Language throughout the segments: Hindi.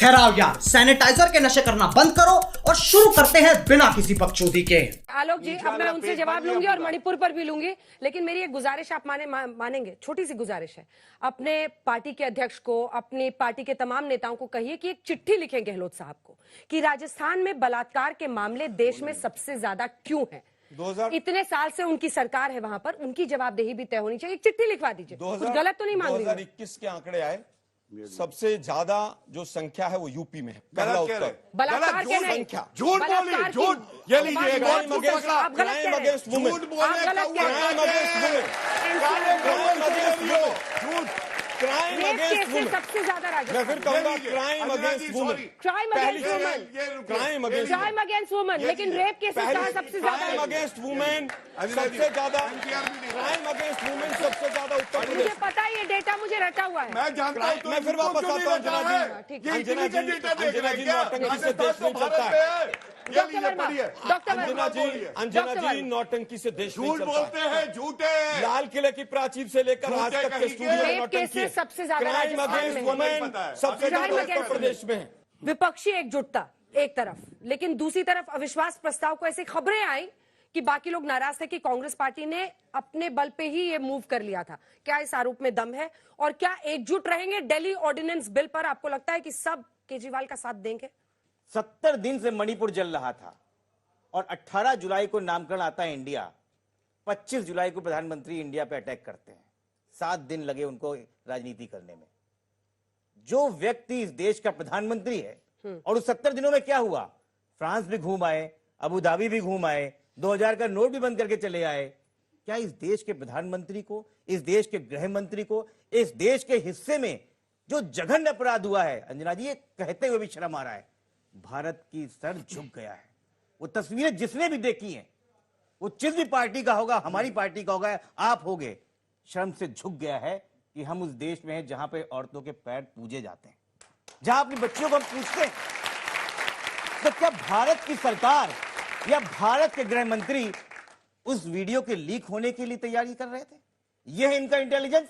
ठहराओ यार, सैनिटाइजर के नशे करना बंद करो और शुरू करते हैं बिना किसी बकचोदी के। आलोक जी, अब मैं उनसे जवाब लूंगी और मणिपुर पर भी लूंगी, लेकिन मेरी एक गुजारिश आप मानेंगे, छोटी सी गुजारिश है। अपने पार्टी के अध्यक्ष को, अपनी पार्टी के तमाम नेताओं को कहिए कि एक चिट्ठी लिखें गहलोत साहब को कि राजस्थान में बलात्कार के मामले देश में सबसे ज्यादा क्यों है। इतने साल से उनकी सरकार है वहां पर, उनकी जवाबदेही भी तय होनी चाहिए। एक चिट्ठी लिखवा दीजिए, कुछ गलत तो नहीं मांग रही। 2021 के आंकड़े आए, सबसे ज्यादा जो संख्या है वो यूपी में है। बलात्कार के नहीं, संख्या झूठ बोली, झूठ। ये लीजिए, crime against women, crime against women, सबसे ज्यादा मैं फिर कहूंगा crime against women, crime against women, लेकिन रेप केसेस सबसे ज्यादा, क्राइम अगेंस्ट वुमेन सबसे ज्यादा, क्राइम अगेंस्ट वुमेन सबसे ज्यादा उत्तर प्रदेश। मुझे पता है, ये डेटा मुझे रटा हुआ है। मैं जानता हूं। मैं फिर वापस आता हूं। अंजना जी नौटंकी से देश नहीं चलता है। अंजना जी नौटंकी से देश नहीं चलता। झूठ बोलते हैं, झूठे। लाल किले की प्राचीर से लेकर आज तक के स्टूडियो में नौटंकी सबसे ज्यादा, क्राइम अगेंस्ट वुमेन सबसे ज्यादा उत्तर प्रदेश में है। विपक्षी एकजुटता एक तरफ, लेकिन दूसरी तरफ अविश्वास प्रस्ताव को ऐसी खबरें आई कि बाकी लोग नाराज थे कि कांग्रेस पार्टी ने अपने बल पे ही ये मूव कर लिया था। क्या इस आरोप में दम है और क्या एकजुट रहेंगे दिल्ली ऑर्डिनेंस बिल पर? आपको लगता है कि सब केजरीवाल का साथ देंगे? 70 दिन से मणिपुर जल रहा था और 18 जुलाई को नामकरण आता है इंडिया, 25 जुलाई को प्रधानमंत्री इंडिया पे अटैक करते हैं। 7 दिन लगे उनको राजनीति करने में। जो व्यक्ति इस देश का प्रधानमंत्री है, और उस 70 दिनों में क्या हुआ? फ्रांस भी घूम आए, अबू धाबी भी घूम आए, 2000 का नोट भी बंद करके चले आए। क्या इस देश के प्रधानमंत्री को, इस देश के गृह मंत्री को, इस देश के हिस्से में जो जघन्य अपराध हुआ है, अंजना जी, ये कहते हुए भी शर्म आ रहा है। भारत की सर झुक गया है। वो तस्वीरें जिसने भी देखी हैं, वो जिस भी पार्टी का होगा, हमारी पार्टी का होगा, आप होगे, शर्म से झुक गया है कि हम उस देश में हैं जहां पे औरतों के पैर पूजे जाते हैं, जहां अपनी बच्चियों को हम पूछते हैं। तो क्या भारत की सरकार या भारत के गृह मंत्री उस वीडियो के लीक होने के लिए तैयारी कर रहे थे? यह है इनका इंटेलिजेंस?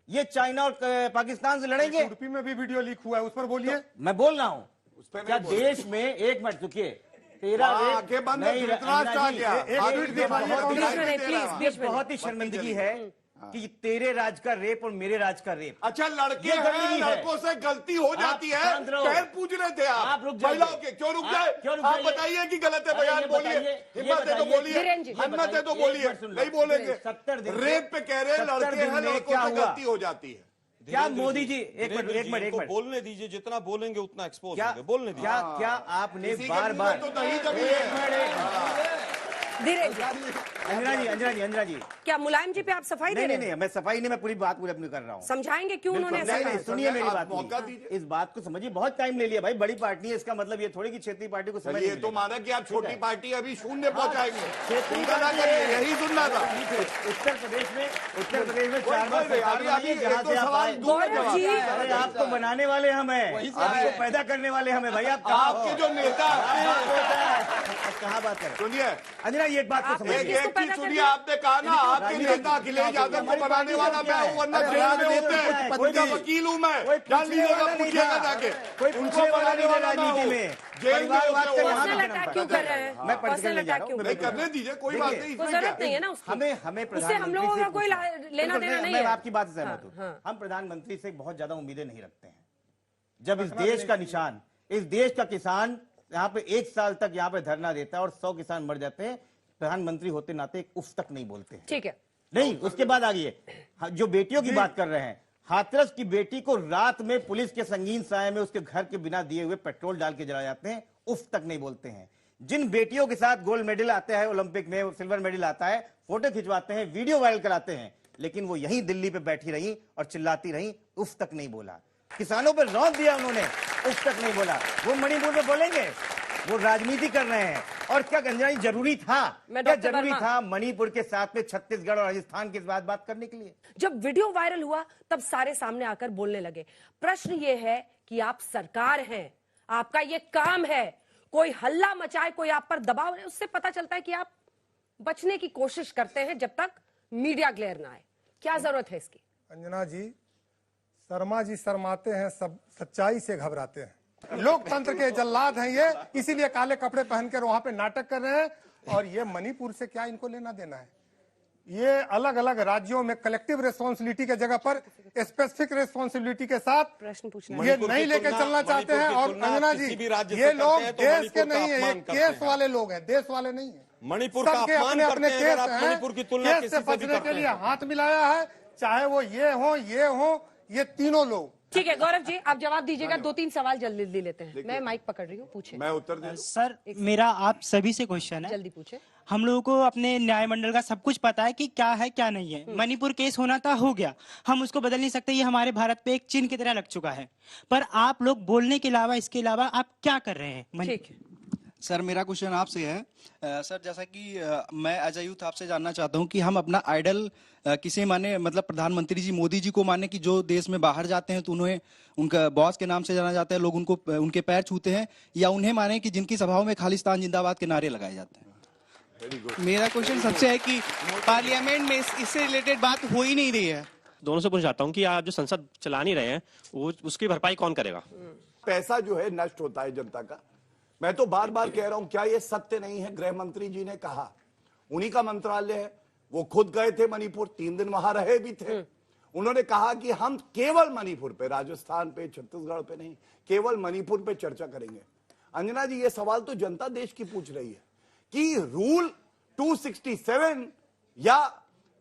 ये चाइना और पाकिस्तान से लड़ेंगे? यूपी में भी वीडियो लीक हुआ है, उस पर बोलिए। तो मैं बोल रहा हूं, क्या देश में, एक मिनट रुकिए, तेरा बहुत ही शर्मिंदगी है कि तेरे राज का रेप और मेरे राज का रेप। अच्छा, लड़के हैं, लड़कों से गलती हो जाती है। पैर पूज रहे थे आप महिलाओं के, क्यों रुक जाए? आप बताइए कि गलत है, बयान बोलिए। हिम्मत है तो बोलिए, हिम्मत है तो बोलिए। नहीं बोलेंगे। रेप पे कह रहे हैं, लड़के हैं, लड़कों से गलती हो जाती है। क्या मोदी जी, एक मिनट बोलने दीजिए, जितना बोलेंगे उतना एक्सपोज होंगे, बोलने दीजिए। क्या आपने बार बार, अंजना जी, क्या मुलायम जी पे आप सफाई दे रहे हैं? नहीं, मैं सफाई नहीं, मैं पूरी बात पूरी अपनी कर रहा हूँ। समझाएंगे क्यों उन्होंने ऐसा कहा? सुनिए मेरी बात, इस बात को समझिए। बहुत टाइम ले लिया भाई, बड़ी पार्टी है, इसका मतलब ये थोड़ी कि क्षेत्रीय पार्टी को समझ। ये तो माना कि आप छोटी पार्टी अभी शून्य पहुंचाएंगे, यही सुनना था। उत्तर प्रदेश में 4 बार आपको बनाने वाले हम हैं, आपको पैदा करने वाले हम हैं भाई। आपके जो नेता, कहाँ बात करें? सुनिए अंजना, ये एक बात को समझिए। सुनिए, आपने कहा ना आपके नेता अखिलेश यादव को बनाने वाला मैं हूँ, वरना जेल में होते हैं। उनका वकील हूँ मैं, जान लीजिएगा, पूछिएगा जाके। उनको बनाने वाला राजनीति में जेल में क्यों कर रहे हैं? मैं पर्सनल नहीं करने दीजिए, कोई बात नहीं, कोई जरूरत नहीं है ना उसकी। हमें उससे हम लोगों का कोई लेना देना नहीं है। मैं आपकी बात से सहमत हूँ। हम प्रधानमंत्री से बहुत ज्यादा उम्मीदें नहीं रखते हैं। जब इस देश का निशान, इस देश का किसान यहाँ पे 1 साल तक यहाँ पे धरना देता है और 100 किसान मर जाते हैं, प्रधानमंत्री होते नाते एक उफ तक नहीं बोलते हैं। ठीक है, नहीं, उसके बाद आगे जो बेटियों की बात कर रहे हैं, हाथरस की बेटी को रात में पुलिस के संगीन साये में उसके घर के बिना दिए हुए पेट्रोल डाल के जला जाते हैं, उफ तक नहीं बोलते हैं। जिन बेटियों के साथ गोल्ड मेडल आता है, ओलंपिक में सिल्वर मेडल आता है, फोटो खिंचवाते हैं, वीडियो वायरल कराते हैं, लेकिन वो यहीं दिल्ली पे बैठी रही और चिल्लाती रही, उफ तक नहीं बोला। किसानों पर रौंद दिया उन्होंने, उफ तक नहीं बोला। वो मणिपुर में बोलेंगे, वो राजनीति कर रहे हैं। और क्या अंजना जी जरूरी था, क्या जरूरी था मणिपुर के साथ में छत्तीसगढ़ और राजस्थान के बाद बात करने के लिए? जब वीडियो वायरल हुआ तब सारे सामने आकर बोलने लगे। प्रश्न ये है कि आप सरकार हैं, आपका ये काम है, कोई हल्ला मचाए, कोई आप पर दबाव है, उससे पता चलता है कि आप बचने की कोशिश करते हैं जब तक मीडिया ग्लेयर ना आए। क्या जरूरत है इसकी? अंजना जी, शर्मा जी शर्माते हैं, सब सच्चाई से घबराते हैं। लोकतंत्र के जल्लाद हैं ये, इसीलिए काले कपड़े पहनकर वहां पे नाटक कर रहे हैं। और ये मणिपुर से क्या इनको लेना देना है? ये अलग अलग राज्यों में कलेक्टिव रिस्पॉन्सिबिलिटी के जगह पर स्पेसिफिक रिस्पॉन्सिबिलिटी के साथ प्रश्न पूछना ये नहीं लेकर चलना चाहते हैं। और अंजना जी, ये लोग देश के नहीं है, ये केस वाले लोग हैं, देश वाले नहीं है। मणिपुर का सबके अपमान अपने अपने करते हैं केस अगर आप हैं, मणिपुर की तुलना केस किसी से से भी बचने करते के लिए हैं। हाथ मिलाया है, चाहे वो ये हो ये तीनों लोग। ठीक है गौरव जी, आप जवाब दीजिएगा। 2-3 सवाल जल्दी लेते हैं। मैं माइक पकड़ रही हूँ, पूछे। मैं उत्तर दे दूं? सर मेरा आप सभी से क्वेश्चन है, जल्दी पूछे। हम लोगों को अपने न्याय मंडल का सब कुछ पता है कि क्या है क्या नहीं है। मणिपुर केस होना था, हो गया, हम उसको बदल नहीं सकते, ये हमारे भारत पे एक चिन्ह की तरह लग चुका है। पर आप लोग बोलने के अलावा, इसके अलावा आप क्या कर रहे हैं? ठीक है सर, मेरा क्वेश्चन आपसे है सर, जैसा कि मैं एज अ यूथ आपसे जानना चाहता हूं कि हम अपना आइडल किसे माने, मतलब प्रधानमंत्री जी मोदी जी को माने कि जो देश में बाहर जाते हैं तो उन्हें उनका बॉस के नाम से जाना जाता है, लोग उनको उनके पैर छूते हैं, या उन्हें माने कि जिनकी सभाओं में खालिस्तान जिंदाबाद के नारे लगाए जाते हैं? मेरा क्वेश्चन सबसे है कि पार्लियामेंट में इससे रिलेटेड बात हो ही नहीं रही है। दोनों से पूछना चाहता हूँ कि आप जो संसद चला नहीं रहे हैं, वो उसकी भरपाई कौन करेगा? पैसा जो है नष्ट होता है जनता का। मैं तो बार बार कह रहा हूं, क्या ये सत्य नहीं है? गृह मंत्री जी ने कहा, उन्हीं का मंत्रालय है, वो खुद गए थे मणिपुर, 3 दिन वहां रहे भी थे। उन्होंने कहा कि हम केवल मणिपुर पे, राजस्थान पे, छत्तीसगढ़ पे नहीं, केवल मणिपुर पे चर्चा करेंगे। अंजना जी, ये सवाल तो जनता देश की पूछ रही है कि रूल 267 या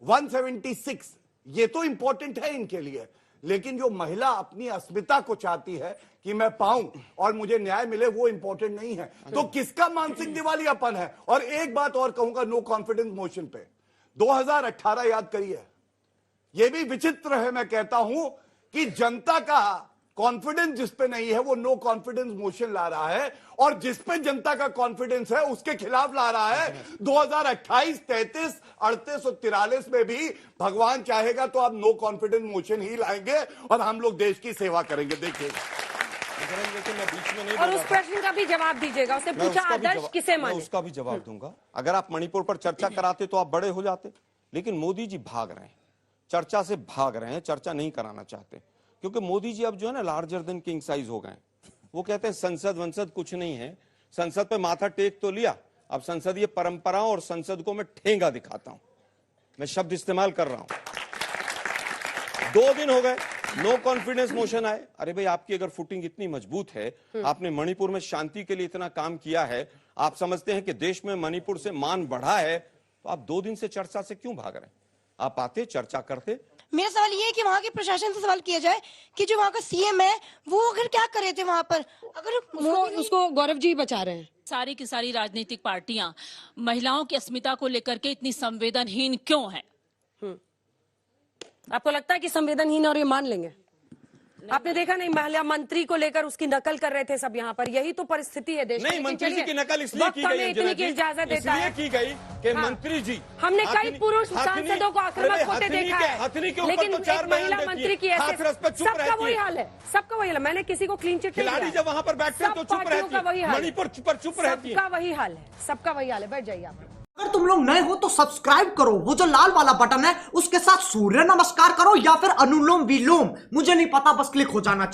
176 ये तो इंपॉर्टेंट है इनके लिए, लेकिन जो महिला अपनी अस्मिता को चाहती है कि मैं पाऊं और मुझे न्याय मिले, वो इंपॉर्टेंट नहीं है। तो किसका मानसिक दिवालियापन है? और एक बात और कहूंगा, नो कॉन्फिडेंस मोशन पे 2018 याद करिए, यह भी विचित्र है। मैं कहता हूं कि जनता का कॉन्फिडेंस जिस पे नहीं है वो नो कॉन्फिडेंस मोशन ला रहा है, और जिस पे जनता का कॉन्फिडेंस है उसके खिलाफ ला रहा है। 2028, 33, 38 और 43 में भी भगवान चाहेगा तो आप नो कॉन्फिडेंस मोशन ही लाएंगे और हम लोग देश की सेवा करेंगे। देखिए, मैं बीच में नहीं और उस प्रश्न का भी जवाब दीजिएगा। उसने पूछा आदर्श किसे माने? उसका भी जवाब दूंगा। अगर आप मणिपुर पर चर्चा कराते तो आप बड़े हो जाते, लेकिन मोदी जी भाग रहे हैं, चर्चा से भाग रहे हैं, चर्चा नहीं कराना चाहते, क्योंकि मोदी जी अब जो है ना लार्जर देन किंग साइज हो गए। वो कहते हैं संसद वंसद कुछ नहीं है, संसद पे माथा टेक तो लिया, अब संसदीय परंपराओं और संसद को मैं ठेंगा दिखाता हूं। मैं शब्द इस्तेमाल कर रहा हूं। 2 दिन हो गए, नो कॉन्फिडेंस मोशन आए। अरे भाई, आपकी अगर फुटिंग इतनी मजबूत है, आपने मणिपुर में शांति के लिए इतना काम किया है, आप समझते हैं कि देश में मणिपुर से मान बढ़ा है, तो आप 2 दिन से चर्चा से क्यों भाग रहे हैं? आप आते, चर्चा करते। मेरा सवाल ये है कि वहाँ के प्रशासन से सवाल किया जाए कि जो वहाँ का सीएम है वो अगर क्या कर रहे थे वहाँ पर, अगर उसको गौरव जी बचा रहे हैं। सारी की सारी राजनीतिक पार्टियां महिलाओं की अस्मिता को लेकर के इतनी संवेदनहीन क्यों है? आपको लगता है कि संवेदनहीन और ये मान लेंगे? आपने देखा नहीं, महिला मंत्री को लेकर उसकी नकल कर रहे थे सब यहाँ पर। यही तो परिस्थिति है देश नहीं, मंत्री जी की नकल इसलिए की गई, इतनी की इजाजत देता है की गई कि मंत्री जी, हमने कई पुरुष सांसदों को आक्रामक होते देखा है, लेकिन एक महिला मंत्री की ऐसे सबका वही हाल है, सबका वही हाल है। मैंने किसी को क्लीन चिट खिलाड़ी जब वहां पर बैठते हैं तो चुप रहती है, मणिपुर पर चुप रहती है। सबका वही हाल है, सबका वही हाल है। बैठ जाइए आप। अगर तुम लोग नए हो तो सब्सक्राइब करो, वो जो लाल वाला बटन है उसके साथ सूर्य नमस्कार करो या फिर अनुलोम विलोम, मुझे नहीं पता, बस क्लिक हो जाना चाहिए।